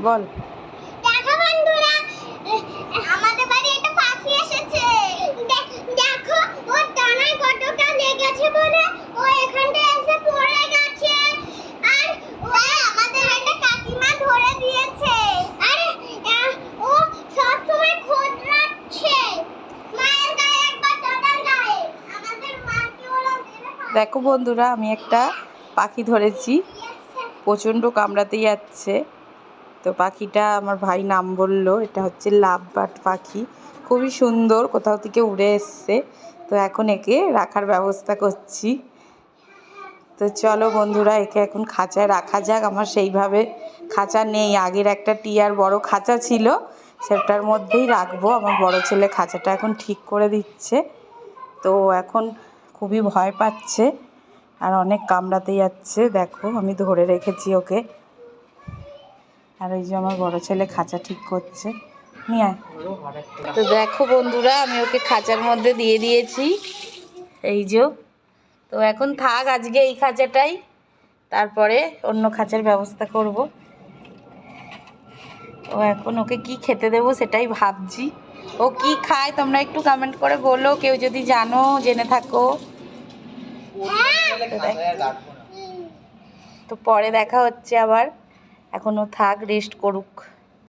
বল। দেখো বন্ধুরা, আমাদের বাড়ি একটা পাখি এসেছে। দেখো ওর ডানায় কতটা লেগেছে বলে ও এখানটা এসে পড়ে গেছে। আর ও আমাদের একটা কাকিমা ধরে দিয়েছে। আরে ও সব সময় খোঁজরাচ্ছে মায়ের গায়ে একবার দাদার গায়ে। আমাদের মাকে ওরা দেখো বন্ধুরা, আমি একটা পাখি ধরেছি, প্রচণ্ড কামড়াতে যাচ্ছে। তো পাখিটা আমার ভাই নাম বললো, এটা হচ্ছে লাভ বার্ড পাখি, খুবই সুন্দর, কোথাও থেকে উড়ে এসছে। তো এখন একে রাখার ব্যবস্থা করছি। তো চলো বন্ধুরা, একে এখন খাঁচায় রাখা যাক। আমার সেইভাবে খাঁচা নেই, আগের একটা টিয়ার বড় খাঁচা ছিল, সেটার মধ্যেই রাখবো। আমার বড় ছেলে খাঁচাটা এখন ঠিক করে দিচ্ছে। তো এখন খুবই ভয় পাচ্ছে আর অনেক কামড়াতে যাচ্ছে। দেখো আমি ধরে রেখেছি ওকে। আর ওই যে আমার বড় ছেলে খাঁচা ঠিক করছে, নিয়ে আয়। তো দেখো বন্ধুরা, আমি ওকে খাঁচার মধ্যে দিয়ে দিয়েছি, এই যে। তো এখন থাক আজকে এই খাঁচাটাই, তারপরে অন্য খাঁচার ব্যবস্থা করব। ও এখন ওকে কি খেতে দেবো সেটাই ভাবছি। ও কি খায় তোমরা একটু কমেন্ট করে বলো, কেউ যদি জানো, জেনে থাকো। তো পরে দেখা হচ্ছে আবার, এখনও থাক, রেস্ট করুক।